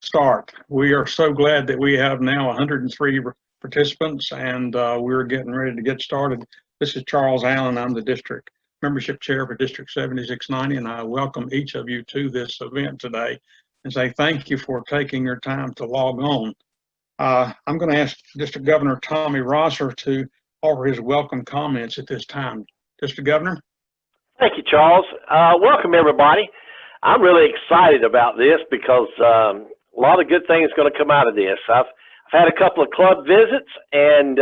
start. We are so glad that we have now 103 participants, and we're getting ready to get started. This is Charles Allen. I'm the district membership chair for District 7690, and I welcome each of you to this event today and say thank you for taking your time to log on. I'm going to ask District Governor Tommy Rosser to offer his welcome comments at this time. District Governor. Thank you, Charles. Welcome, everybody. I'm really excited about this because a lot of good things are going to come out of this. I've had a couple of club visits, and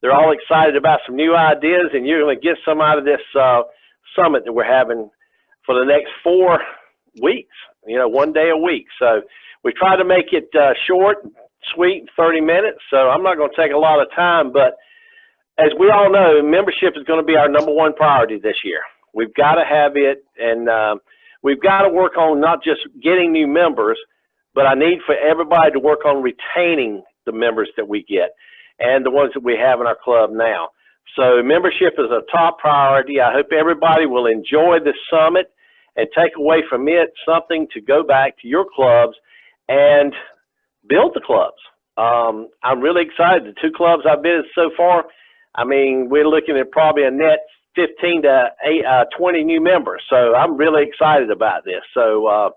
they're all excited about some new ideas, and you're going to get some out of this summit that we're having for the next 4 weeks, one day a week. So we try to make it short, sweet, 30 minutes, so I'm not going to take a lot of time, but as we all know, membership is going to be our #1 priority this year. We've got to have it, and we've got to work on not just getting new members, but I need for everybody to work on retaining the members that we get and the ones that we have in our club now. So membership is a top priority. I hope everybody will enjoy this summit and take away from it something to go back to your clubs and build the clubs. I'm really excited. The 2 clubs I've been in so far, I mean, we're looking at probably a net 15 to 20 new members. So I'm really excited about this. So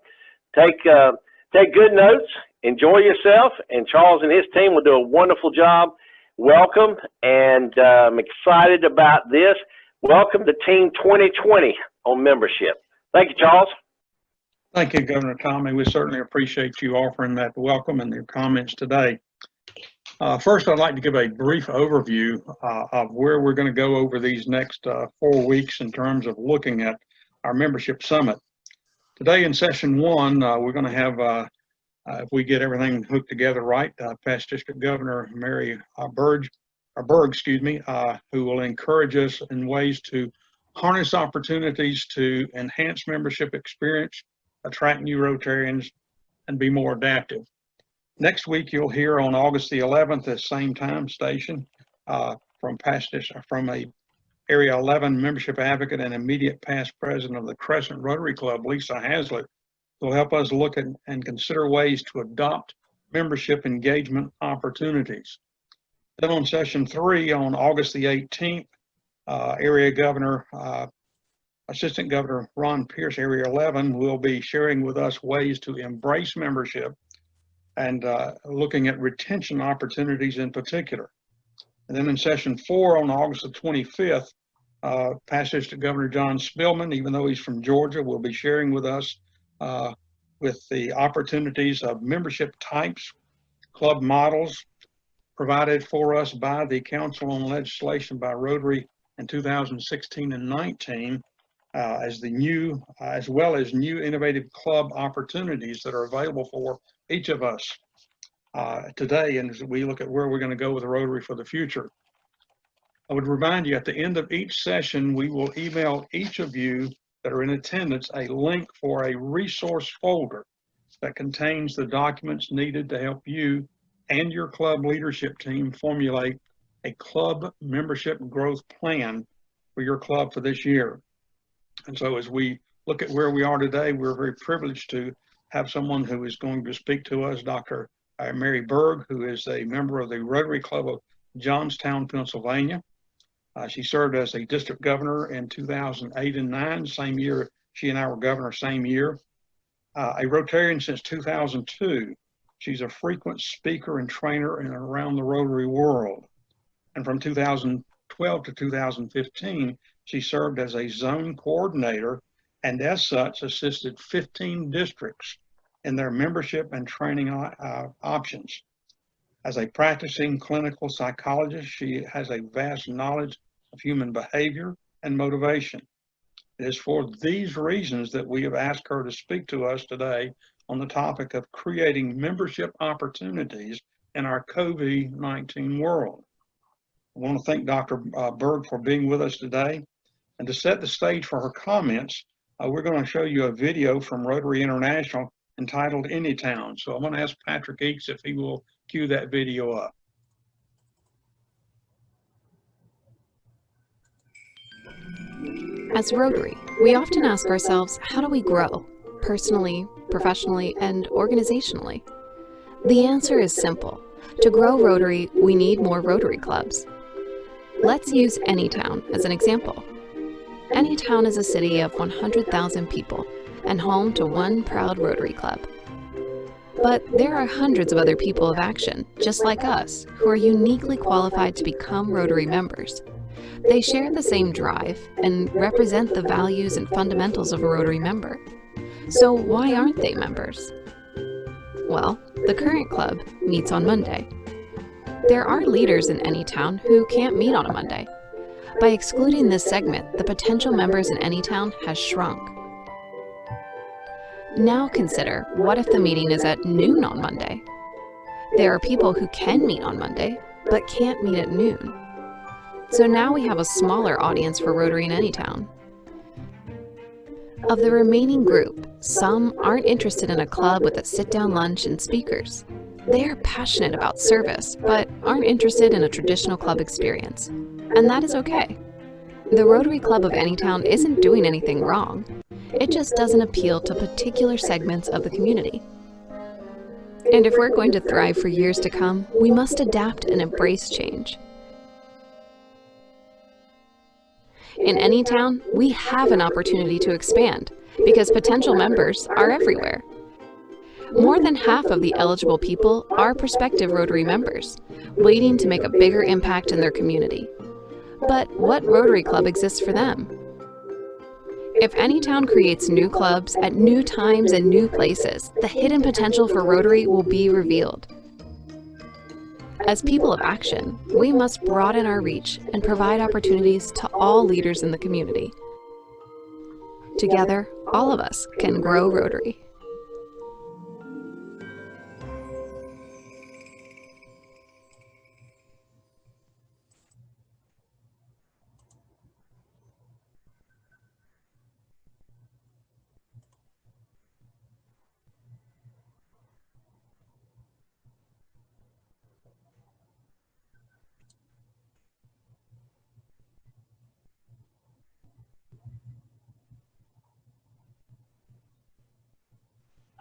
take good notes, enjoy yourself, and Charles and his team will do a wonderful job. Welcome, and I'm excited about this. Welcome to Team 2020 on membership. Thank you, Charles. Thank you, Governor Tommy. We certainly appreciate you offering that welcome and your comments today. First, I'd like to give a brief overview of where we're going to go over these next 4 weeks in terms of looking at our membership summit. Today in session 1, we're going to have, if we get everything hooked together right, past District Governor Mary Berg, who will encourage us in ways to harness opportunities to enhance membership experience, attract new Rotarians, and be more adaptive. Next week, you'll hear on August the 11th at the same time station from a Area 11 membership advocate and immediate past president of the Crescent Rotary Club, Lisa Haslett, who will help us look at and consider ways to adopt membership engagement opportunities. Then on session 3 on August the 18th, Area Governor, Assistant Governor Ron Pierce, Area 11, will be sharing with us ways to embrace membership and looking at retention opportunities in particular. And then in session 4 on August the 25th, past District Governor John Spillman, even though he's from Georgia, will be sharing with us with the opportunities of membership types, club models provided for us by the Council on Legislation by Rotary in 2016 and 19, as well as new innovative club opportunities that are available for each of us today, and as we look at where we're going to go with Rotary for the future. I would remind you at the end of each session, we will email each of you that are in attendance a link for a resource folder that contains the documents needed to help you and your club leadership team formulate a club membership growth plan for your club for this year. And so as we look at where we are today, we're very privileged to have someone who is going to speak to us, Dr. Mary Berg, who is a member of the Rotary Club of Johnstown, Pennsylvania. She served as a district governor in 2008 and 9, same year. She and I were governor same year. A Rotarian since 2002. She's a frequent speaker and trainer in and around the Rotary world. And from 2012 to 2015, she served as a zone coordinator and as such assisted 15 districts in their membership and training options. As a practicing clinical psychologist, she has a vast knowledge of human behavior and motivation. It is for these reasons that we have asked her to speak to us today on the topic of creating membership opportunities in our COVID-19 world. I want to thank Dr. Berg for being with us today. And to set the stage for her comments, we're going to show you a video from Rotary International entitled Anytown. So I'm going to ask Patrick Eakes if he will cue that video up. As Rotary, we often ask ourselves, how do we grow? Personally, professionally, and organizationally? The answer is simple. To grow Rotary, we need more Rotary clubs. Let's use Anytown as an example. Anytown is a city of 100,000 people and home to one proud Rotary club. But there are hundreds of other people of action, just like us, who are uniquely qualified to become Rotary members. They share the same drive and represent the values and fundamentals of a Rotary member. So why aren't they members? Well, the current club meets on Monday. There are leaders in Anytown who can't meet on a Monday. By excluding this segment, the potential members in Anytown has shrunk. Now consider, what if the meeting is at noon on Monday? There are people who can meet on Monday, but can't meet at noon. So now we have a smaller audience for Rotary in Anytown. Of the remaining group, some aren't interested in a club with a sit-down lunch and speakers. They are passionate about service, but aren't interested in a traditional club experience. And that is okay. The Rotary Club of Anytown isn't doing anything wrong. It just doesn't appeal to particular segments of the community. And if we're going to thrive for years to come, we must adapt and embrace change. In Anytown, we have an opportunity to expand because potential members are everywhere. More than half of the eligible people are prospective Rotary members, waiting to make a bigger impact in their community. But what Rotary Club exists for them? If Anytown creates new clubs at new times and new places, the hidden potential for Rotary will be revealed. As people of action, we must broaden our reach and provide opportunities to all leaders in the community. Together, all of us can grow Rotary.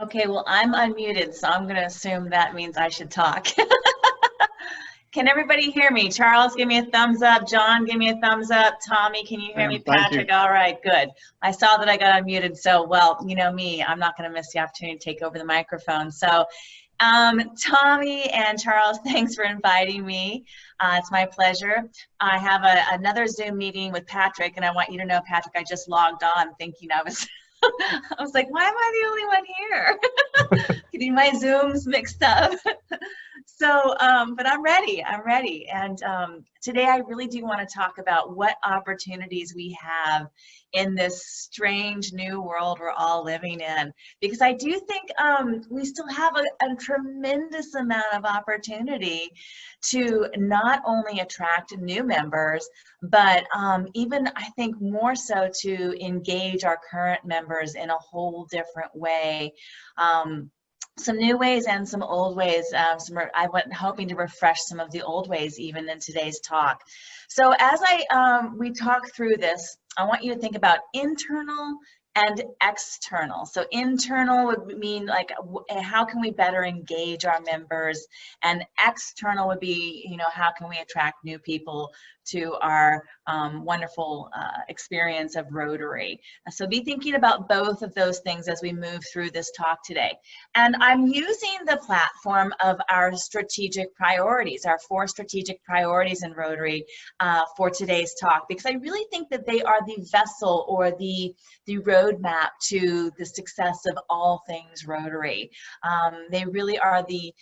Okay, well, I'm unmuted, so I'm going to assume that means I should talk. Can everybody hear me? Charles, give me a thumbs up. John, give me a thumbs up. Tommy, can you hear me? Thank you. Patrick, all right, good. I saw that I got unmuted, so, well, you know me, I'm not going to miss the opportunity to take over the microphone. So, Tommy and Charles, thanks for inviting me. It's my pleasure. I have another Zoom meeting with Patrick, and I want you to know, Patrick, I just logged on thinking I was I was like, why am I the only one here? Getting my Zooms mixed up. So, but I'm ready. And today I really do want to talk about what opportunities we have in this strange new world we're all living in. Because I do think we still have a tremendous amount of opportunity to not only attract new members, but even I think more so to engage our current members in a whole different way. Some new ways and some old ways. I went hoping to refresh some of the old ways even in today's talk. So as we talk through this, I want you to think about internal and external. So internal would mean like, how can we better engage our members? And external would be, you know, how can we attract new people to our wonderful experience of Rotary. So be thinking about both of those things as we move through this talk today. And I'm using the platform of our strategic priorities, our 4 strategic priorities in Rotary for today's talk, because I really think that they are the vessel or the roadmap to the success of all things Rotary. They really are the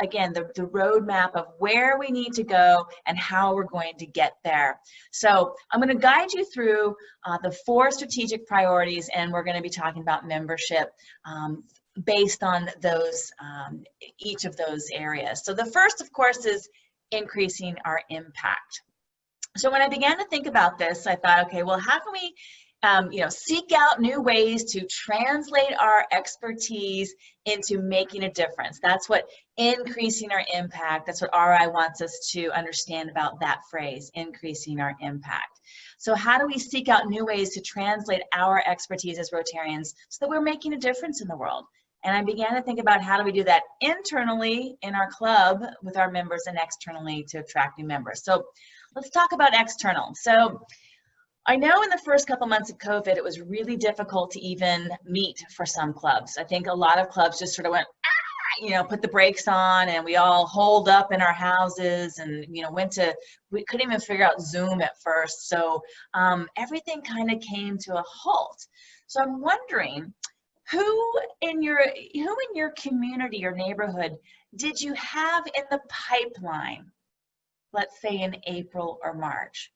again, the roadmap of where we need to go and how we're going to get there. So I'm going to guide you through the 4 strategic priorities, and we're going to be talking about membership based on those, each of those areas. So the first, of course, is increasing our impact. So when I began to think about this, I thought, okay, well, how can we seek out new ways to translate our expertise into making a difference. That's what increasing our impact, that's what RI wants us to understand about that phrase, increasing our impact. So how do we seek out new ways to translate our expertise as Rotarians so that we're making a difference in the world? And I began to think about how do we do that internally in our club with our members and externally to attract new members. So let's talk about external. So I know in the first couple months of COVID, it was really difficult to even meet for some clubs. I think a lot of clubs just sort of went, put the brakes on, and we all holed up in our houses and, we couldn't even figure out Zoom at first. So everything kind of came to a halt. So I'm wondering, who in your community or neighborhood did you have in the pipeline, let's say in April or March?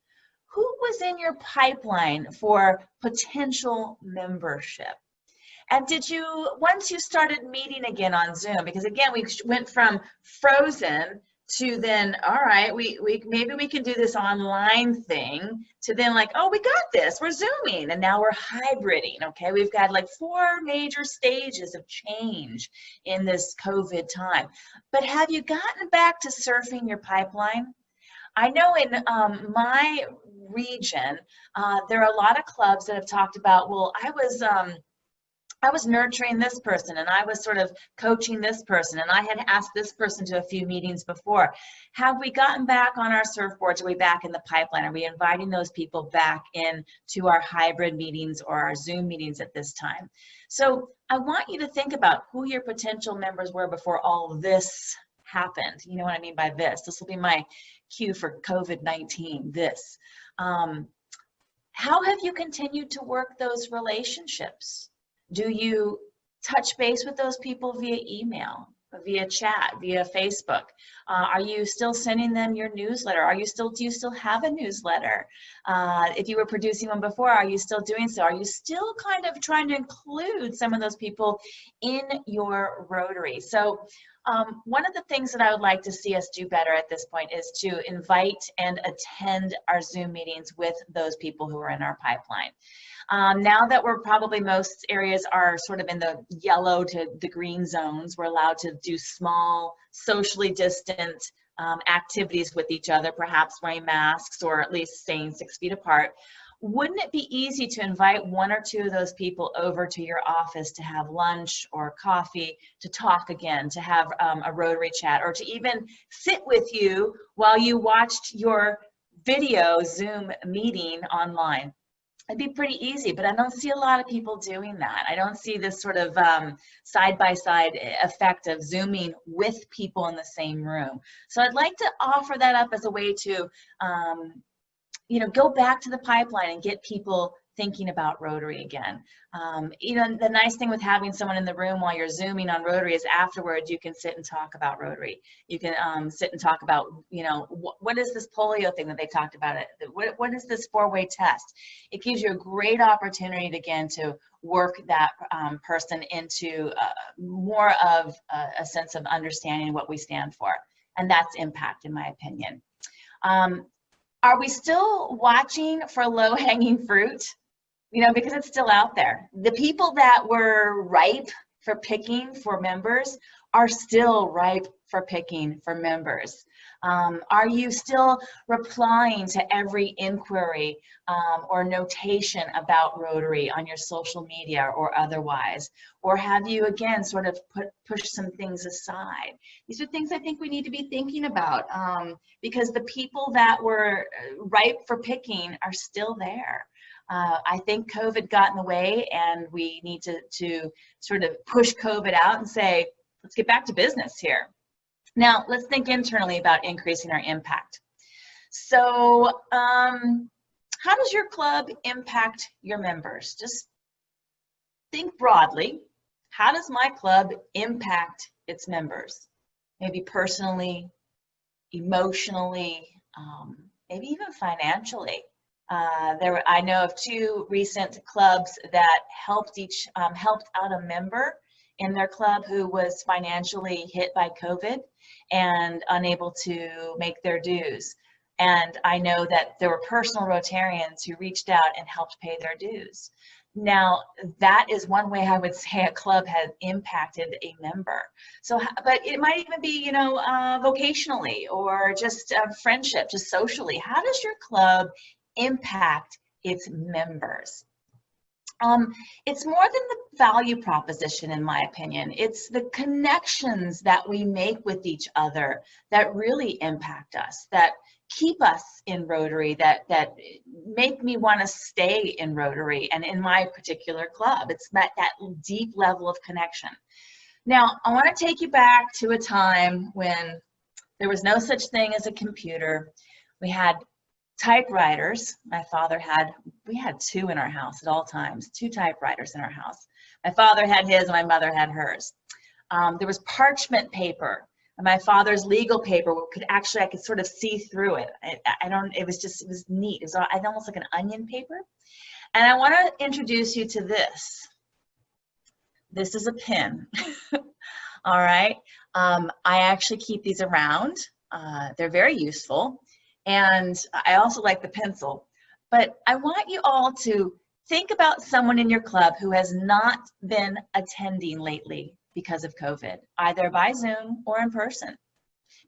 Who was in your pipeline for potential membership? And did you, once you started meeting again on Zoom, because again, we went from frozen to then, all right, maybe we can do this online thing, to then like, oh, we got this, we're Zooming, and now we're hybriding, okay? We've got like 4 major stages of change in this COVID time. But have you gotten back to surfing your pipeline? I know in my region, there are a lot of clubs that have talked about, well, I was nurturing this person, and I was sort of coaching this person, and I had asked this person to a few meetings before. Have we gotten back on our surfboards? Are we back in the pipeline? Are we inviting those people back in to our hybrid meetings or our Zoom meetings at this time? So I want you to think about who your potential members were before all of this happened. You know what I mean by this? This will be my cue for COVID-19, this. How have you continued to work those relationships? Do you touch base with those people via email, via chat, via Facebook? Are you still sending them your newsletter? Do you still have a newsletter? If you were producing one before, are you still doing so? Are you still kind of trying to include some of those people in your Rotary? So one of the things that I would like to see us do better at this point is to invite and attend our Zoom meetings with those people who are in our pipeline. Now that most areas are sort of in the yellow to the green zones, we're allowed to do small, socially distant activities with each other, perhaps wearing masks or at least staying 6 feet apart. Wouldn't it be easy to invite 1 or 2 of those people over to your office to have lunch or coffee, to talk again, to have a Rotary chat, or to even sit with you while you watched your video Zoom meeting online? It'd be pretty easy, but I don't see a lot of people doing that. I don't see this sort of side-by-side effect of Zooming with people in the same room. So I'd like to offer that up as a way to go back to the pipeline and get people thinking about Rotary again. The nice thing with having someone in the room while you're Zooming on Rotary is afterwards you can sit and talk about Rotary. You can sit and talk about, what is this polio thing that they talked about? What is this 4-way test? It gives you a great opportunity again to work that person into more of a sense of understanding what we stand for. And that's impact, in my opinion. Are we still watching for low-hanging fruit? Because it's still out there. The people that were ripe for picking for members are still ripe for picking for members. Are you still replying to every inquiry or notation about Rotary on your social media or otherwise? Or have you, again, sort of pushed some things aside? These are things I think we need to be thinking about because the people that were ripe for picking are still there. I think COVID got in the way, and we need to sort of push COVID out and say, let's get back to business here. Now, let's think internally about increasing our impact. So how does your club impact your members? Just think broadly. How does my club impact its members? Maybe personally, emotionally, maybe even financially. I know of 2 recent clubs that helped out a member in their club who was financially hit by COVID and unable to make their dues. And I know that there were personal Rotarians who reached out and helped pay their dues. Now, that is one way I would say a club has impacted a member. So, but it might even be, you know, vocationally or just friendship, just socially. How does your club impact its members? It's more than the value proposition, in my opinion. It's the connections that we make with each other that really impact us, that keep us in Rotary, that make me want to stay in Rotary and in my particular club. It's that deep level of connection. Now, I want to take you back to a time when there was no such thing as a computer. We had typewriters. My father had, we had two in our house at all times, two typewriters in our house. My father had his and my mother had hers. There was parchment paper. And my father's legal paper I could sort of see through it. It was neat. It was almost like an onion paper. And I want to introduce you to this. This is a pin. All right. I actually keep these around. They're very useful. And I also like the pencil. But I want you all to think about someone in your club who has not been attending lately because of COVID, either by Zoom or in person.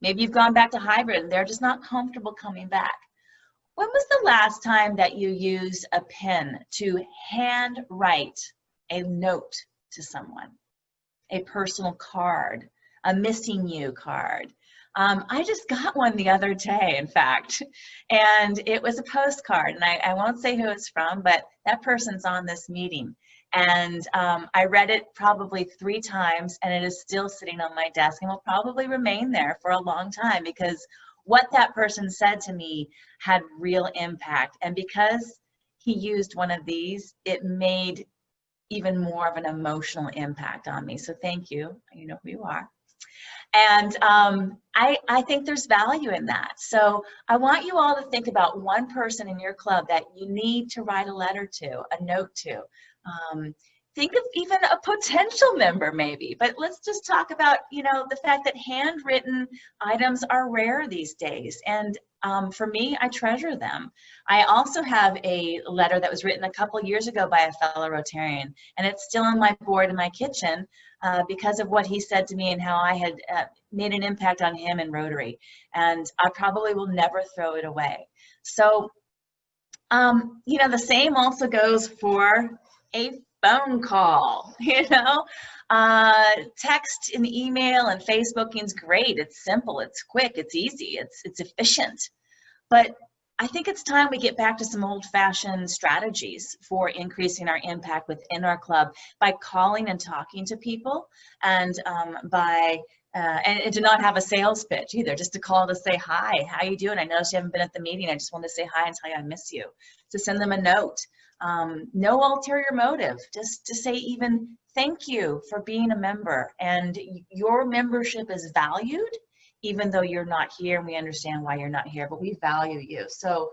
Maybe you've gone back to hybrid and they're just not comfortable coming back. When was the last time that you used a pen to hand write a note to someone? A personal card, a missing you card. I just got one the other day, in fact, and it was a postcard, and I won't say who it's from, but that person's on this meeting. And I read it probably 3 times, and it is still sitting on my desk and will probably remain there for a long time, because what that person said to me had real impact. And because he used one of these, it made even more of an emotional impact on me. So thank you. You know who you are. And I think there's value in that. So I want you all to think about one person in your club that you need to write a letter to, a note to. Think of even a potential member maybe, but let's just talk about, you know, the fact that handwritten items are rare these days. And for me, I treasure them. I also have a letter that was written a couple years ago by a fellow Rotarian, and it's still on my board in my kitchen because of what he said to me and how I had made an impact on him in Rotary. And I probably will never throw it away. So, you know, the same also goes for a phone call, you know. Text and email and Facebooking is great. It's simple, it's quick, it's easy, it's efficient. But I think it's time we get back to some old-fashioned strategies for increasing our impact within our club by calling and talking to people, and and to not have a sales pitch either, just to call to say, hi, how you doing? I noticed you haven't been at the meeting. I just wanted to say hi and tell you I miss you. To send them a note. No ulterior motive, just to say even thank you for being a member, and your membership is valued even though you're not here, and we understand why you're not here, but we value you. So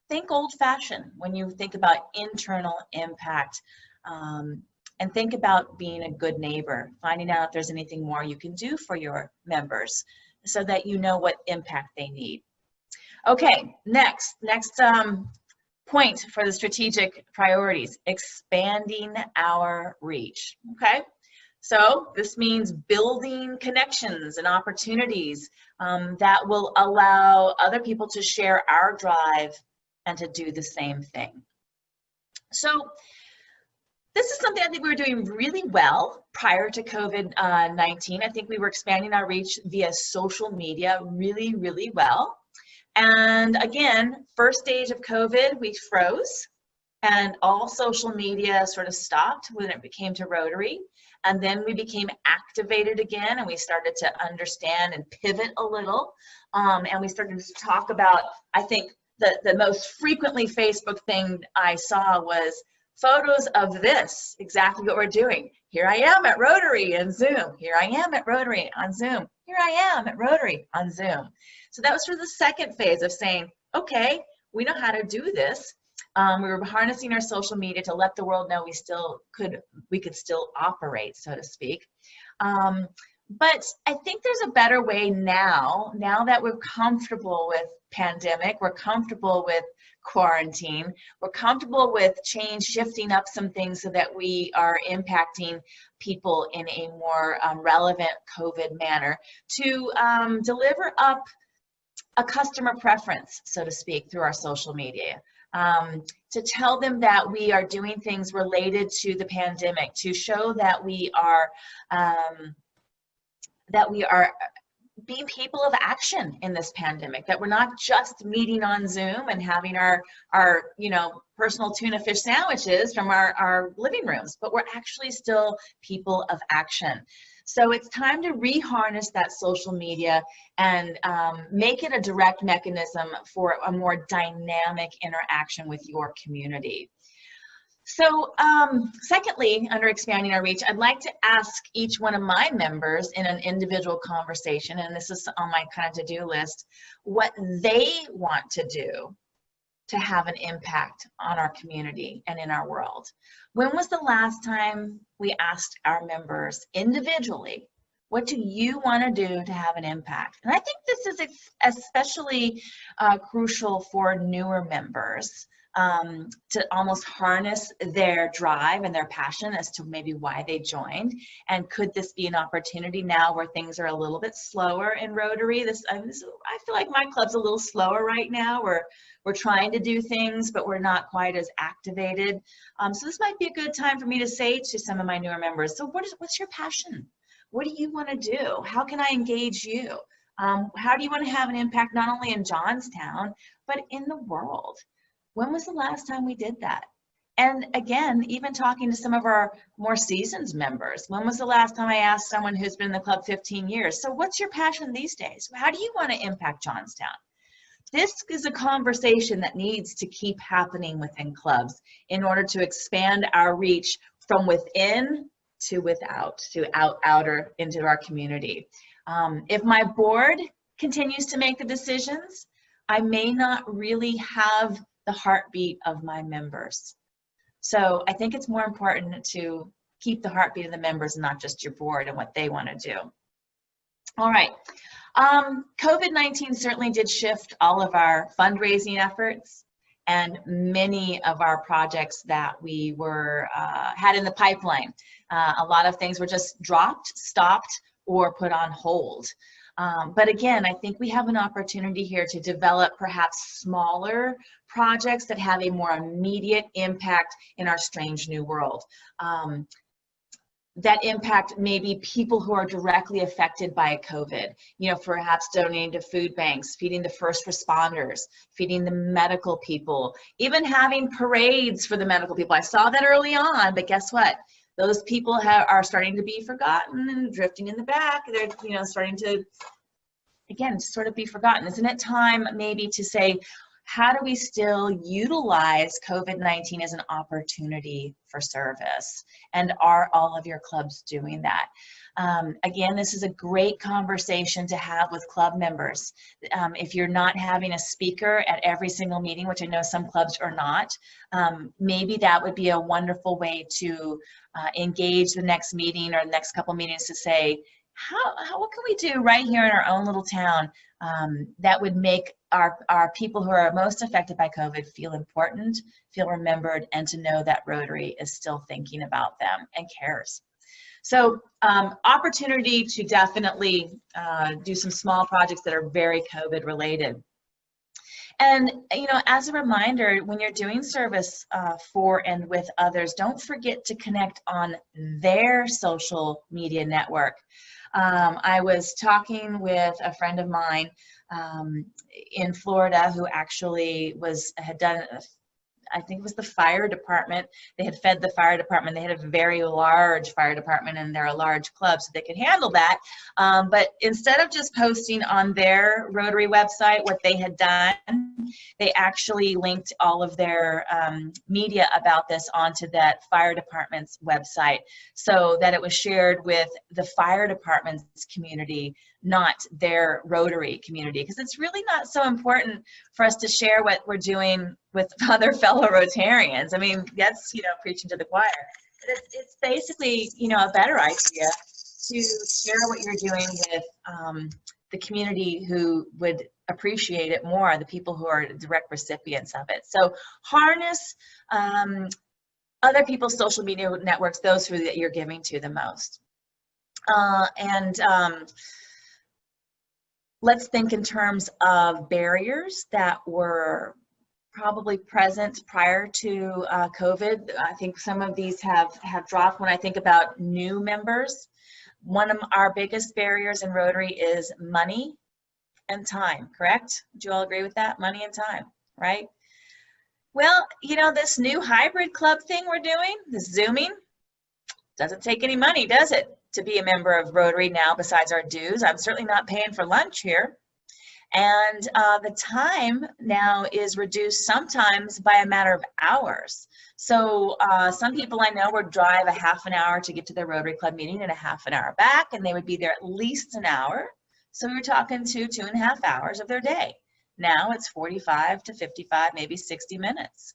think old-fashioned when you think about internal impact, and think about being a good neighbor, finding out if there's anything more you can do for your members so that you know what impact they need. Okay, next point for the strategic priorities, expanding our reach, okay? So this means building connections and opportunities that will allow other people to share our drive and to do the same thing. So this is something I think we were doing really well prior to COVID-19. I think we were expanding our reach via social media really, really well. And again, first stage of COVID, we froze and all social media sort of stopped when it came to Rotary. And then we became activated again, and we started to understand and pivot a little. And we started to talk about, I think the most frequently Facebook thing I saw was photos of this, exactly what we're doing. Here I am at Rotary on Zoom. Here I am at Rotary on Zoom. Here I am at Rotary on Zoom. So that was sort of the second phase of saying, okay, we know how to do this. We were harnessing our social media to let the world know we could still operate, so to speak. But I think there's a better way now that we're comfortable with pandemic, we're comfortable with quarantine, we're comfortable with change, shifting up some things so that we are impacting people in a more relevant COVID manner, to deliver up a customer preference, so to speak, through our social media. To tell them that we are doing things related to the pandemic, to show that we are being people of action in this pandemic, that we're not just meeting on Zoom and having our personal tuna fish sandwiches from our living rooms, but we're actually still people of action. So it's time to reharness that social media and make it a direct mechanism for a more dynamic interaction with your community. So secondly, under expanding our reach, I'd like to ask each one of my members in an individual conversation, and this is on my kind of to-do list, what they want to do to have an impact on our community and in our world. When was the last time we asked our members individually, what do you want to do to have an impact? And I think this is especially crucial for newer members. To almost harness their drive and their passion as to maybe why they joined. And could this be an opportunity now where things are a little bit slower in Rotary? I feel like my club's a little slower right now. We're trying to do things, but we're not quite as activated. So this might be a good time for me to say to some of my newer members, so what's your passion? What do you want to do? How can I engage you? How do you want to have an impact not only in Johnstown, but in the world? When was the last time we did that? And again, even talking to some of our more seasoned members, when was the last time I asked someone who's been in the club 15 years, so what's your passion these days? How do you want to impact Johnstown? This is a conversation that needs to keep happening within clubs in order to expand our reach from within to without, to outer into our community. If my board continues to make the decisions, I may not really have the heartbeat of my members. So I think it's more important to keep the heartbeat of the members, not just your board and what they want to do. All right. COVID-19 certainly did shift all of our fundraising efforts and many of our projects that we had in the pipeline. A lot of things were just dropped, stopped, or put on hold. But again, I think we have an opportunity here to develop perhaps smaller projects that have a more immediate impact in our strange new world. That impact maybe people who are directly affected by COVID, perhaps donating to food banks, feeding the first responders, feeding the medical people, even having parades for the medical people. I saw that early on, but guess what? Those people are starting to be forgotten and drifting in the back. They're, starting to, again, sort of be forgotten. Isn't it time maybe to say, how do we still utilize COVID-19 as an opportunity for service? And are all of your clubs doing that? Again, this is a great conversation to have with club members. If you're not having a speaker at every single meeting, which I know some clubs are not, maybe that would be a wonderful way to engage the next meeting or the next couple meetings to say, what can we do right here in our own little town that would make our people who are most affected by COVID feel important, feel remembered, and to know that Rotary is still thinking about them and cares. So opportunity to definitely do some small projects that are very COVID related. And, as a reminder, when you're doing service for and with others, don't forget to connect on their social media network. I was talking with a friend of mine in Florida who actually had done, I think it was the fire department. They had fed the fire department. They had a very large fire department and they're a large club, so they could handle that. But instead of just posting on their Rotary website what they had done, they actually linked all of their media about this onto that fire department's website so that it was shared with the fire department's community, not their Rotary community. Because it's really not so important for us to share what we're doing with other fellow Rotarians. I mean, that's, preaching to the choir. It's basically, a better idea to share what you're doing with the community who would appreciate it more, the people who are direct recipients of it. So harness other people's social media networks, those who that you're giving to the most. Let's think in terms of barriers that were probably present prior to COVID. I think some of these have dropped. When I think about new members, one of our biggest barriers in Rotary is money and time, correct? Do you all agree with that? Money and time, right? Well, you know, this new hybrid club thing we're doing, this Zooming, doesn't take any money, does it, to be a member of Rotary now besides our dues? I'm certainly not paying for lunch here. And the time now is reduced sometimes by a matter of hours. So some people I know would drive a half an hour to get to their Rotary Club meeting and a half an hour back, and they would be there at least an hour. So we're talking 2.5 hours of their day. Now it's 45 to 55, maybe 60 minutes.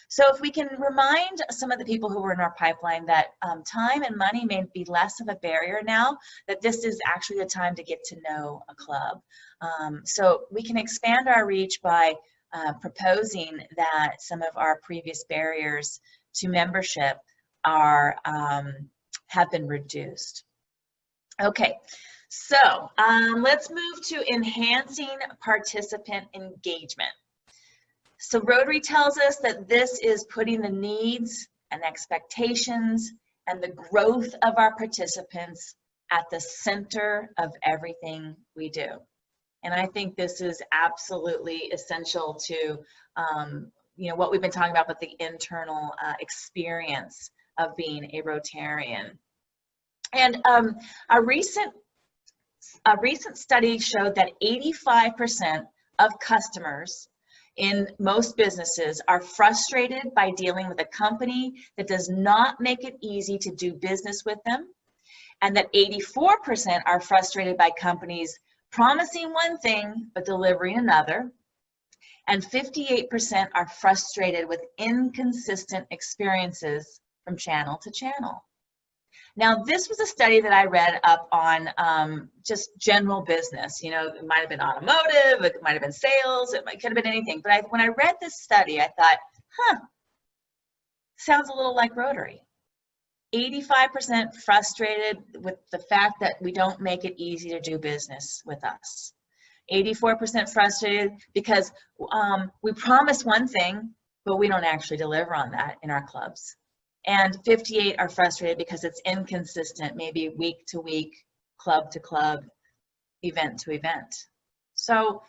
So if we can remind some of the people who were in our pipeline that time and money may be less of a barrier now, that this is actually the time to get to know a club. So we can expand our reach by proposing that some of our previous barriers to membership are have been reduced. Okay, so let's move to enhancing participant engagement. So Rotary tells us that this is putting the needs and expectations and the growth of our participants at the center of everything we do. And I think this is absolutely essential to you know, what we've been talking about with the internal experience of being a Rotarian. And a recent study showed that 85% of customers in most businesses are frustrated by dealing with a company that does not make it easy to do business with them, and that 84% are frustrated by companies promising one thing but delivering another, and 58% are frustrated with inconsistent experiences from channel to channel. Now, this was a study that I read up on just general business. You know, it might have been automotive, it might have been sales, could have been anything. But when I read this study, I thought, huh, sounds a little like Rotary. 85% frustrated with the fact that we don't make it easy to do business with us. 84% frustrated because we promise one thing, but we don't actually deliver on that in our clubs. And 58 are frustrated because it's inconsistent, maybe week to week, club to club, event to event. So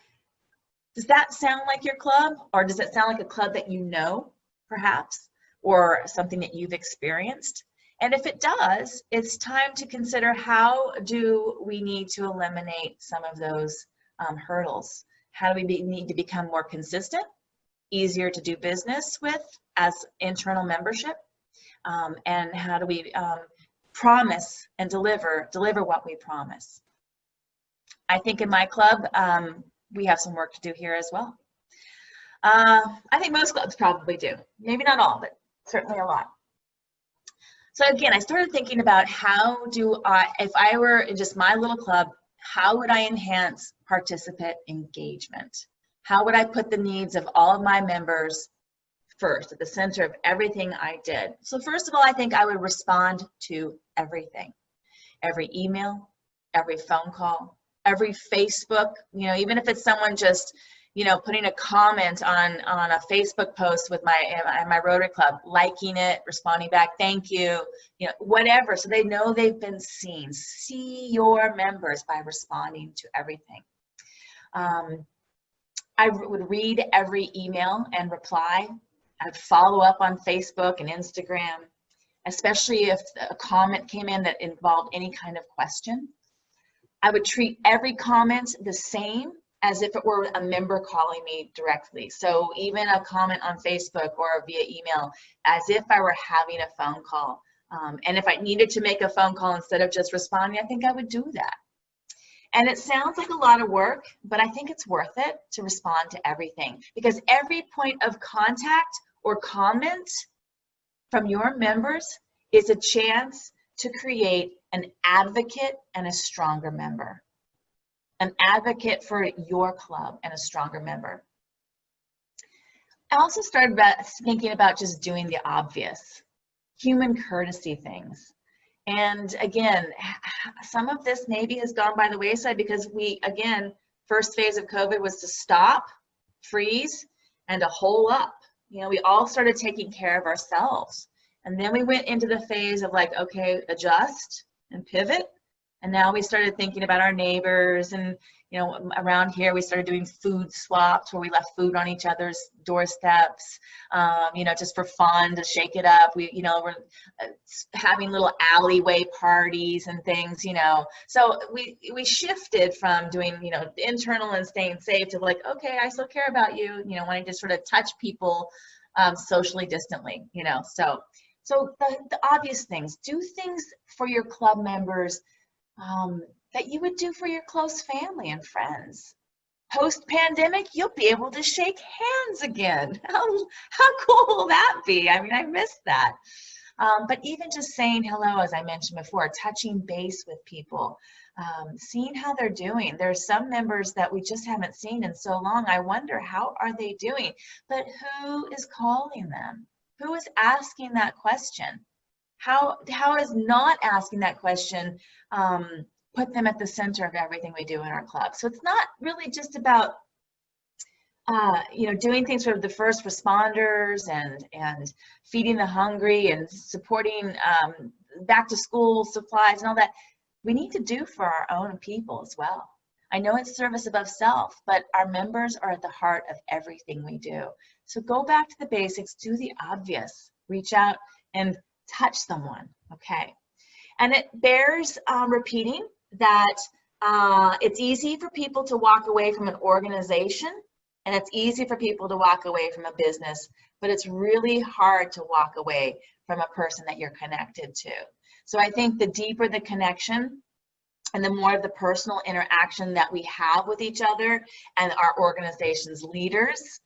does that sound like your club? Or does it sound like a club that you know, perhaps, or something that you've experienced? And if it does, it's time to consider, how do we need to eliminate some of those hurdles? How do we need to become more consistent, easier to do business with as internal membership? And how do we promise and deliver what we promise? I think in my club, we have some work to do here as well. I think most clubs probably do. Maybe not all, but certainly a lot. So again, I started thinking about how do I, if I were in just my little club, how would I enhance participant engagement? How would I put the needs of all of my members first, at the center of everything I did? So first of all, I think I would respond to everything. Every email, every phone call, every Facebook, you know, even if it's someone just, you know, putting a comment on a Facebook post with my Rotary Club, liking it, responding back, thank you, you know, whatever. So they know they've been seen. See your members by responding to everything. I would read every email and reply. I'd follow up on Facebook and Instagram, especially if a comment came in that involved any kind of question. I would treat every comment the same as if it were a member calling me directly. So even a comment on Facebook or via email, as if I were having a phone call. And if I needed to make a phone call instead of just responding, I think I would do that. And it sounds like a lot of work, but I think it's worth it to respond to everything, because every point of contact or comment from your members is a chance to create an advocate and a stronger member. An advocate for your club and a stronger member. I also started thinking about just doing the obvious, human courtesy things. And again, some of this maybe has gone by the wayside because we, again, first phase of COVID was to stop, freeze, and to hole up. You know, we all started taking care of ourselves. And then we went into the phase of like, okay, adjust and pivot. And now we started thinking about our neighbors, and you know, around here we started doing food swaps where we left food on each other's doorsteps, you know, just for fun, to shake it up. We, you know, we're having little alleyway parties and things, you know. So we shifted from doing, you know, internal and staying safe to like, okay, I still care about you, you know, wanting to sort of touch people socially distantly, you know. So the obvious things, do things for your club members that you would do for your close family and friends. Post-pandemic, you'll be able to shake hands again. How cool will that be? I mean, I miss that. But even just saying hello, as I mentioned before, touching base with people, seeing how they're doing. There's some members that we just haven't seen in so long. I wonder, how are they doing? But who is calling them? Who is asking that question? How is not asking that question put them at the center of everything we do in our club? So it's not really just about you know, doing things for the first responders and feeding the hungry and supporting back to school supplies and all that. We need to do for our own people as well. I know it's service above self, but our members are at the heart of everything we do. So go back to the basics, do the obvious, reach out and touch someone, okay? And it bears repeating that it's easy for people to walk away from an organization, and it's easy for people to walk away from a business, but it's really hard to walk away from a person that you're connected to. So I think the deeper the connection and the more of the personal interaction that we have with each other and our organization's leaders,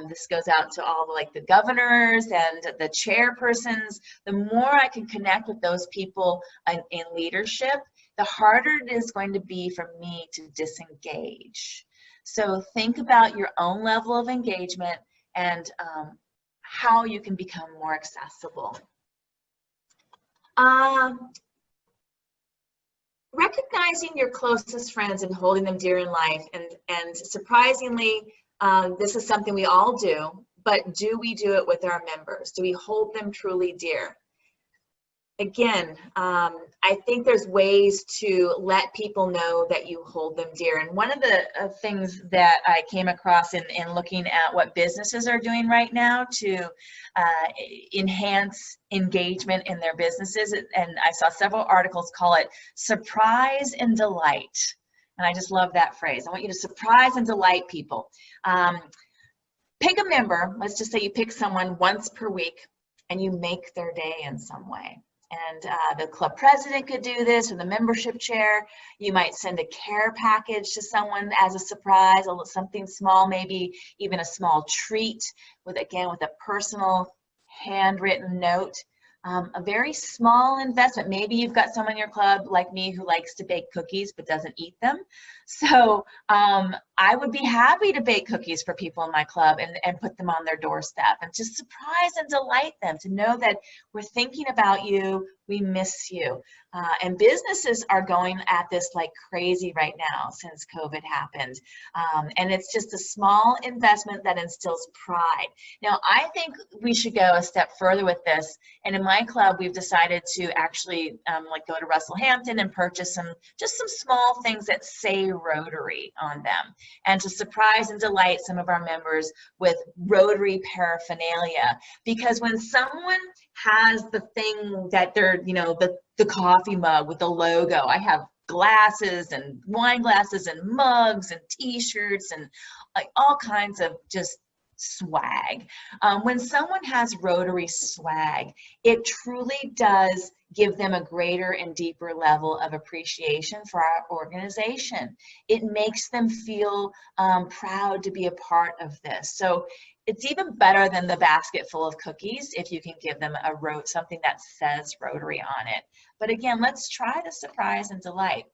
this goes out to all the governors and the chairpersons. The more I can connect with those people in leadership, the harder it is going to be for me to disengage. So think about your own level of engagement and how you can become more accessible. Recognizing your closest friends and holding them dear in life, and surprisingly, this is something we all do, but do we do it with our members? Do we hold them truly dear? Again, I think there's ways to let people know that you hold them dear. And one of the things that I came across in looking at what businesses are doing right now to enhance engagement in their businesses, and I saw several articles call it surprise and delight. And I just love that phrase. I want you to surprise and delight people. Pick a member, let's just say you pick someone once per week and you make their day in some way. And the club president could do this, or the membership chair. You might send a care package to someone as a surprise, something small, maybe even a small treat with a personal handwritten note. A very small investment. Maybe you've got someone in your club like me who likes to bake cookies but doesn't eat them. So I would be happy to bake cookies for people in my club and put them on their doorstep and just surprise and delight them to know that we're thinking about you, we miss you. And businesses are going at this like crazy right now since COVID happened. And it's just a small investment that instills pride. Now, I think we should go a step further with this. And in my club, we've decided to actually go to Russell Hampton and purchase some small things that say Rotary on them, and to surprise and delight some of our members with Rotary paraphernalia. Because when someone has the thing that they're, the coffee mug with the logo, I have glasses and wine glasses and mugs and t-shirts and like all kinds of just swag. When someone has Rotary swag, it truly does give them a greater and deeper level of appreciation for our organization. It makes them feel proud to be a part of this. So it's even better than the basket full of cookies if you can give them something that says Rotary on it. But again, let's try the surprise and delight.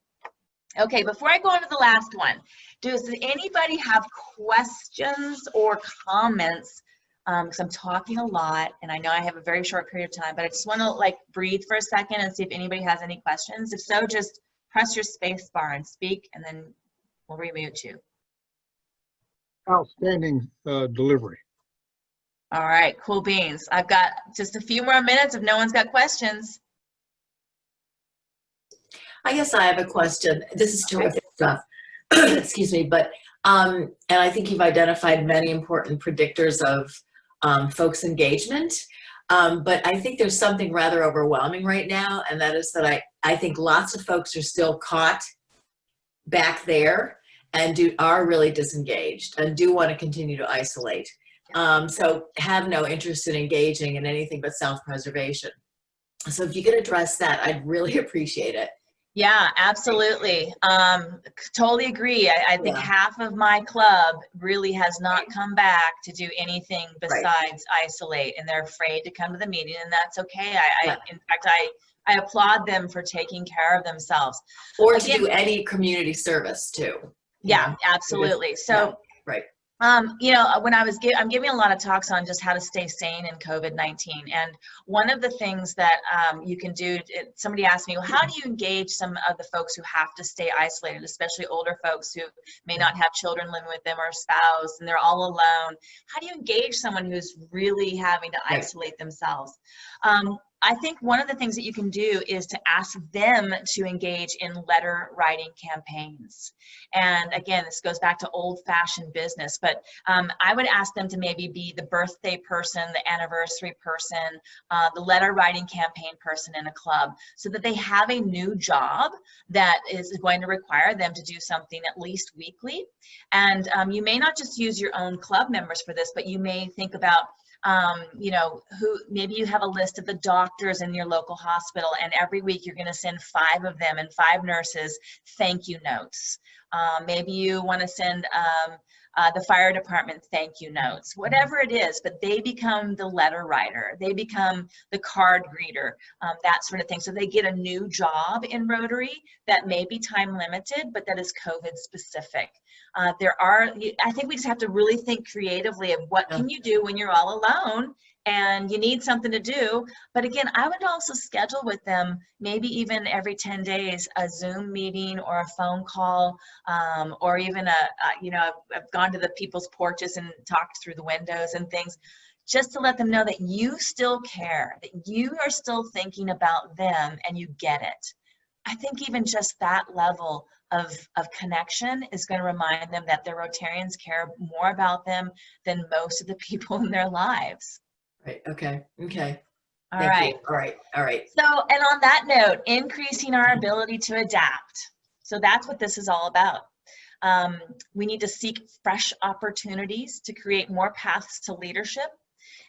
Okay, before I go on to the last one, does anybody have questions or comments? Because I'm talking a lot, and I know I have a very short period of time, but I just want to like breathe for a second and see if anybody has any questions. If so, just press your space bar and speak, and then we'll remute you. Outstanding delivery. All right, cool beans. I've got just a few more minutes if no one's got questions. I guess I have a question. This is terrific stuff. Excuse me, but and I think you've identified many important predictors of folks' engagement. But I think there's something rather overwhelming right now, and that is that I think lots of folks are still caught back there and are really disengaged and do want to continue to isolate. So have no interest in engaging in anything but self-preservation. So if you could address that, I'd really appreciate it. Yeah, absolutely. Totally agree. I think half of my club really has not come back to do anything besides isolate, and they're afraid to come to the meeting, and that's okay. In fact, I applaud them for taking care of themselves. Or to do any community service too. Yeah, absolutely. So, right. You know, when I'm giving a lot of talks on just how to stay sane in COVID-19, and one of the things that you can do, somebody asked me, well, how do you engage some of the folks who have to stay isolated, especially older folks who may not have children living with them or a spouse, and they're all alone? How do you engage someone who's really having to isolate themselves? I think one of the things that you can do is to ask them to engage in letter writing campaigns. And again, this goes back to old-fashioned business, but I would ask them to maybe be the birthday person, the anniversary person, the letter writing campaign person in a club, so that they have a new job that is going to require them to do something at least weekly. And you may not just use your own club members for this, but you may think about you know, maybe you have a list of the doctors in your local hospital, and every week you're going to send 5 of them and 5 nurses thank you notes. Maybe you want to send the fire department thank you notes, whatever it is, but they become the letter writer, they become the card greeter, that sort of thing. So they get a new job in Rotary that may be time limited, but that is COVID specific. I think we just have to really think creatively of what can you do when you're all alone and you need something to do. But again, I would also schedule with them, maybe even every 10 days, a Zoom meeting or a phone call, or even you know, I've gone to the people's porches and talked through the windows and things, just to let them know that you still care, that you are still thinking about them and you get it. I think even just that level of connection is going to remind them that their Rotarians care more about them than most of the people in their lives. Right. Okay. Okay. All right. All right. All right. So, and on that note, increasing our ability to adapt. So that's what this is all about. We need to seek fresh opportunities to create more paths to leadership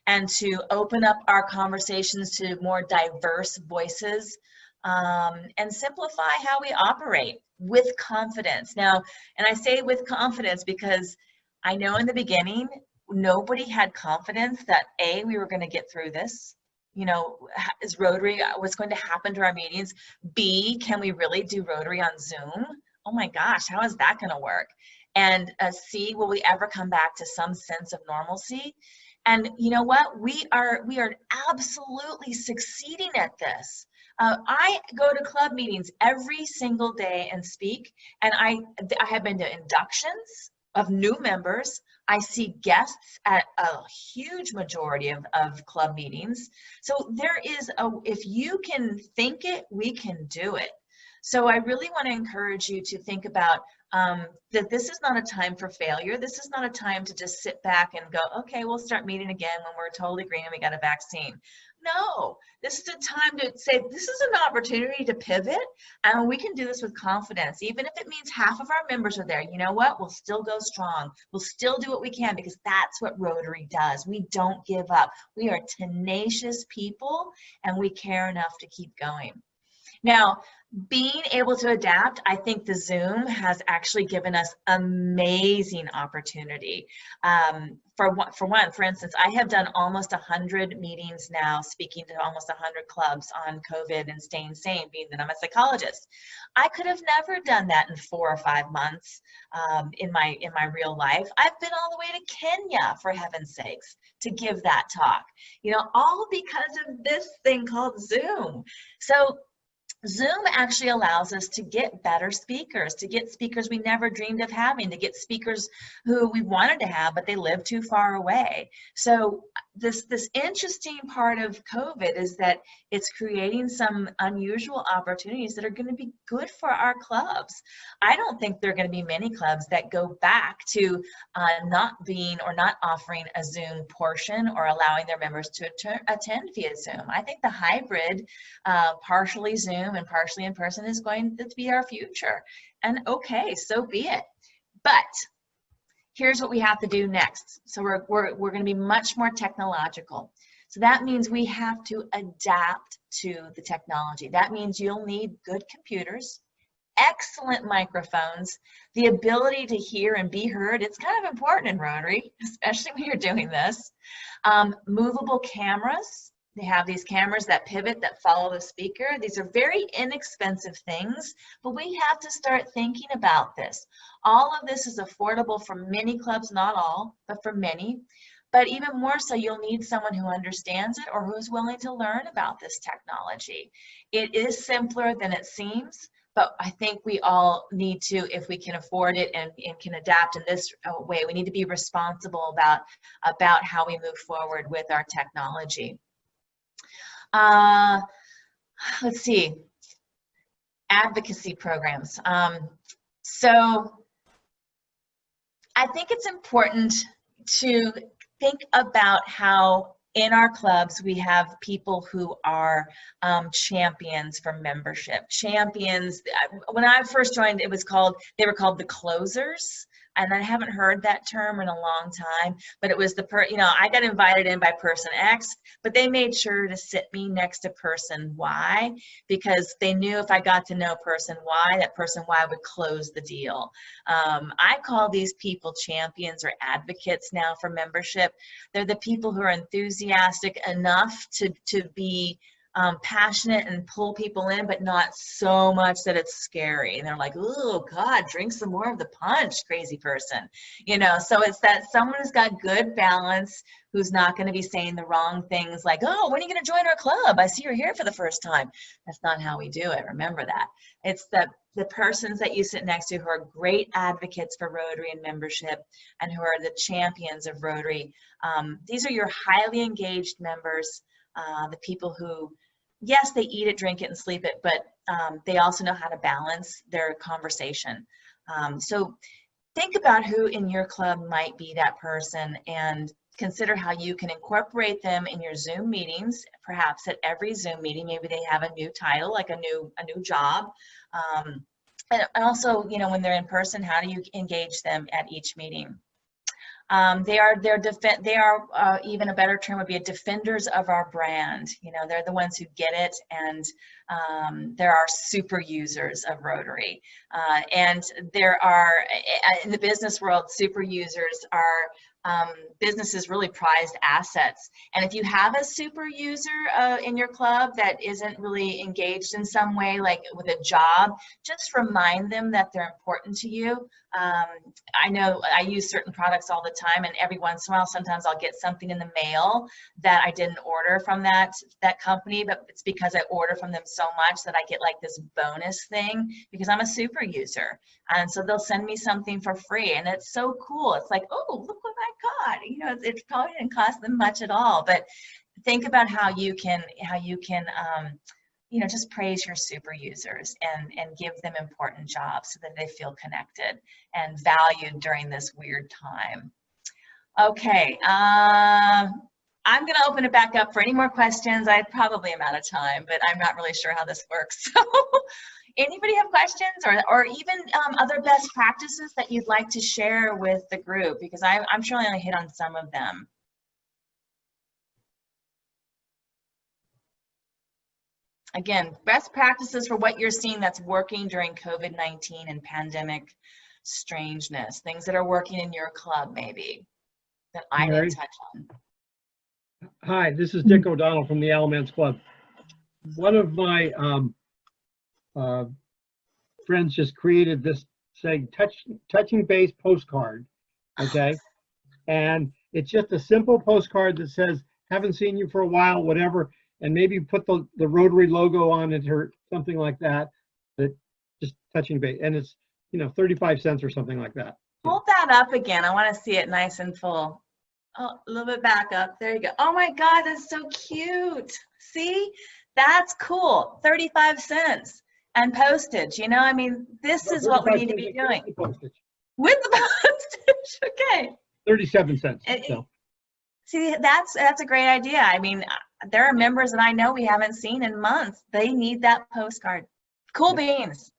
and to open up our conversations to more diverse voices, and simplify how we operate with confidence. Now, and I say with confidence because I know in the beginning, nobody had confidence that A, we were going to get through this. You know, is Rotary, what's going to happen to our meetings? B, can we really do Rotary on Zoom? Oh my gosh, how is that going to work? And C, will we ever come back to some sense of normalcy? And you know what? We are absolutely succeeding at this. I go to club meetings every single day and speak, and I have been to inductions of new members. I see guests at a huge majority of club meetings. So there is if you can think it, we can do it. So I really want to encourage you to think about that this is not a time for failure. This is not a time to just sit back and go, okay, we'll start meeting again when we're totally green and we got a vaccine. No, this is a time to say, this is an opportunity to pivot, and we can do this with confidence. Even if it means half of our members are there, you know what? We'll still go strong. We'll still do what we can, because that's what Rotary does. We don't give up. We are tenacious people, and we care enough to keep going. Now, being able to adapt, I think the Zoom has actually given us amazing opportunity. For instance, I have done almost 100 meetings now, speaking to almost 100 clubs on COVID and staying sane, being that I'm a psychologist. I could have never done that in 4 or 5 months in my real life. I've been all the way to Kenya, for heaven's sakes, to give that talk. You know, all because of this thing called Zoom. So Zoom actually allows us to get better speakers, to get speakers we never dreamed of having, to get speakers who we wanted to have, but they live too far away. So this interesting part of COVID is that it's creating some unusual opportunities that are going to be good for our clubs. I don't think there are going to be many clubs that go back to not offering a Zoom portion or allowing their members to attend via Zoom. I think the hybrid, partially Zoom and partially in person, is going to be our future. And okay, so be it. But here's what we have to do next. So we're going to be much more technological. So that means we have to adapt to the technology. That means you'll need good computers, excellent microphones, the ability to hear and be heard. It's kind of important in Rotary, especially when you're doing this. Movable cameras. They have these cameras that pivot, that follow the speaker. These are very inexpensive things, but we have to start thinking about this. All of this is affordable for many clubs, not all, but for many. But even more so, you'll need someone who understands it or who's willing to learn about this technology. It is simpler than it seems, but I think we all need to, if we can afford it and can adapt in this way, we need to be responsible about how we move forward with our technology. Let's see, advocacy programs. So I think it's important to think about how in our clubs we have people who are champions for membership. Champions, when I first joined, they were called the closers. And I haven't heard that term in a long time, but it was I got invited in by person X, but they made sure to sit me next to person Y because they knew if I got to know person Y, that person Y would close the deal. I call these people champions or advocates now for membership. They're the people who are enthusiastic enough to be passionate and pull people in, but not so much that it's scary. And they're like, oh God, drink some more of the punch, crazy person. You know, so it's that someone who's got good balance, who's not going to be saying the wrong things like, oh, when are you going to join our club? I see you're here for the first time. That's not how we do it. Remember that. It's the persons that you sit next to who are great advocates for Rotary and membership and who are the champions of Rotary. These are your highly engaged members, the people who, yes, they eat it, drink it, and sleep it, but they also know how to balance their conversation. So think about who in your club might be that person and consider how you can incorporate them in your Zoom meetings. Perhaps at every Zoom meeting, maybe they have a new title, like a new job. And also, you know, when they're in person, how do you engage them at each meeting? They are even a better term would be defenders of our brand. You know, they're the ones who get it, and there are super users of Rotary. And there are, in the business world, super users are businesses really prized assets. And if you have a super user in your club that isn't really engaged in some way, like with a job, just remind them that they're important to you. I know I use certain products all the time, and every once in a while, sometimes I'll get something in the mail that I didn't order from that company, but it's because I order from them so much that I get like this bonus thing because I'm a super user. And so they'll send me something for free, and it's so cool. It's like, oh, look what I got. You know, it probably didn't cost them much at all, but think about how you can you know, just praise your super users and give them important jobs so that they feel connected and valued during this weird time. Okay, I'm going to open it back up for any more questions. I probably am out of time, but I'm not really sure how this works. So anybody have questions or even other best practices that you'd like to share with the group? Because I'm sure I only hit on some of them. again, best practices for what you're seeing that's working during COVID-19 and pandemic strangeness, things that are working in your club maybe that I Mary? didn't touch on. Hi, this is Dick O'Donnell from the Alamance Club. One of my friends just created this saying touching base postcard, okay? And it's just a simple postcard that says, haven't seen you for a while, whatever, and maybe put the Rotary logo on it or something like that, that just touching base. And it's, 35 cents or something like that. Hold that up again. I want to see it nice and full. Oh, a little bit back up. There you go. Oh my God, that's so cute. See, that's cool. 35 cents and postage. I mean, this is what we need to be doing. With the postage, okay. 37 cents. So. See, that's a great idea. I mean, there are members that I know we haven't seen in months. They need that postcard. Cool beans.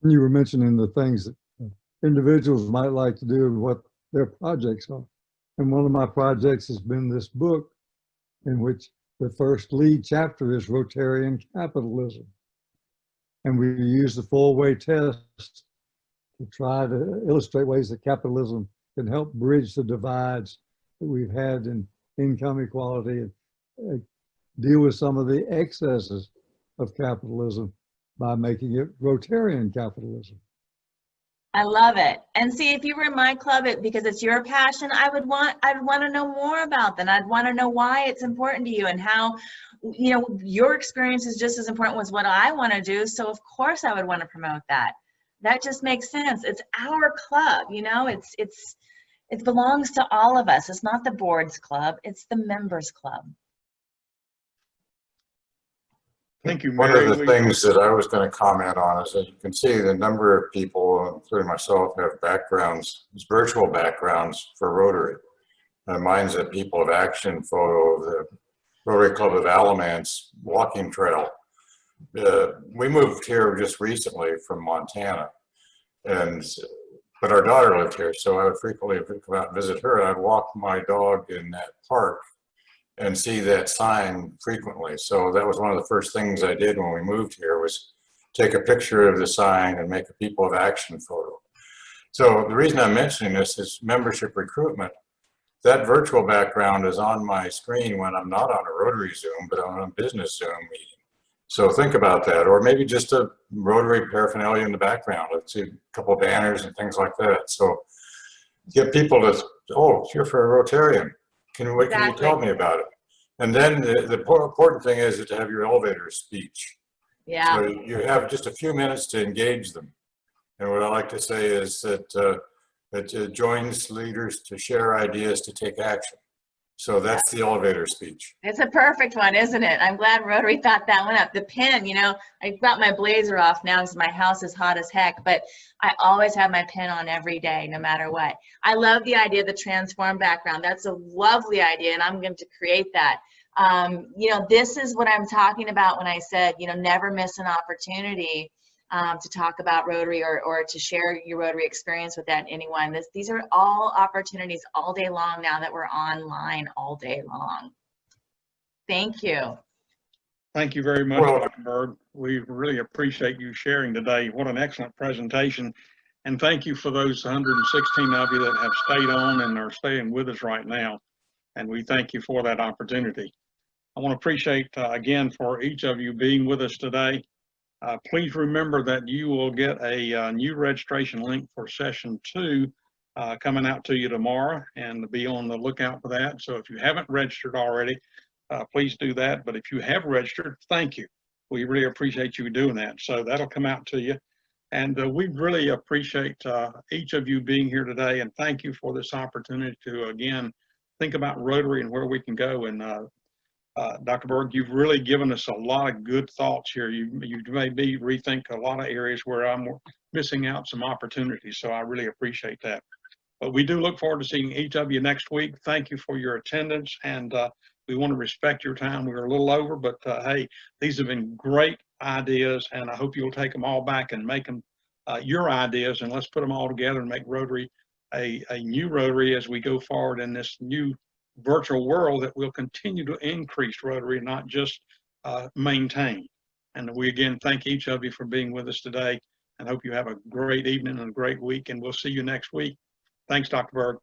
You were mentioning the things that individuals might like to do and what their projects are. And one of my projects has been this book in which the first lead chapter is Rotarian capitalism. And we use the four-way test to try to illustrate ways that capitalism can help bridge the divides that we've had in income equality and deal with some of the excesses of capitalism by making it Rotarian capitalism. I love it. And see, if you were in my club, because it's your passion, I'd want to know more about that. I'd want to know why it's important to you and how, your experience is just as important as what I want to do. So of course I would want to promote that. That just makes sense. It's our club, it belongs to all of us. It's not the board's club, it's the members' club. Thank you, One Mary. of the things that I was going to comment on is that you can see the number of people, including myself, have backgrounds, virtual backgrounds for Rotary. Mine's a People of Action photo of the Rotary Club of Alamance walking trail. We moved here just recently from Montana, but our daughter lived here, so I would frequently come out and visit her, and I'd walk my dog in that park and see that sign frequently. So that was one of the first things I did when we moved here, was take a picture of the sign and make a People of Action photo. So the reason I'm mentioning this is membership recruitment. That virtual background is on my screen when I'm not on a Rotary Zoom, but on a business Zoom meeting. So think about that, or maybe just a Rotary paraphernalia in the background. Let's see, a couple of banners and things like that. So get people to, oh, you're for a Rotarian. What can you tell me about it? And then the important thing is to have your elevator speech. Yeah. So you have just a few minutes to engage them. And what I like to say is that it joins leaders to share ideas to take action. So that's the elevator speech. It's a perfect one, isn't it? I'm glad Rotary thought that one up. The pen, I got my blazer off now because my house is hot as heck, but I always have my pen on every day, no matter what. I love the idea of the transform background. That's a lovely idea, and I'm going to create that. This is what I'm talking about when I said, never miss an opportunity to talk about Rotary or to share your Rotary experience with anyone. These are all opportunities all day long now that we're online all day long. Thank you. Thank you very much, Well, Dr. Berg. We really appreciate you sharing today. What an excellent presentation. And thank you for those 116 of you that have stayed on and are staying with us right now. And we thank you for that opportunity. I want to appreciate, again, for each of you being with us today. Please remember that you will get a new registration link for session 2 coming out to you tomorrow, and be on the lookout for that. So if you haven't registered already, please do that. But if you have registered, thank you. We really appreciate you doing that. So that'll come out to you. And we really appreciate each of you being here today, and thank you for this opportunity to, again, think about Rotary and where we can go. And Dr. Berg, you've really given us a lot of good thoughts here. You made me rethink a lot of areas where I'm missing out some opportunities. So I really appreciate that. But we do look forward to seeing each of you next week. Thank you for your attendance, and we want to respect your time. We were a little over, but hey, these have been great ideas, and I hope you'll take them all back and make them your ideas, and let's put them all together and make Rotary a new Rotary as we go forward in this new virtual world that we'll continue to increase Rotary, not just maintain. And we again thank each of you for being with us today, and hope you have a great evening and a great week, and we'll see you next week. Thanks, Dr. Berg.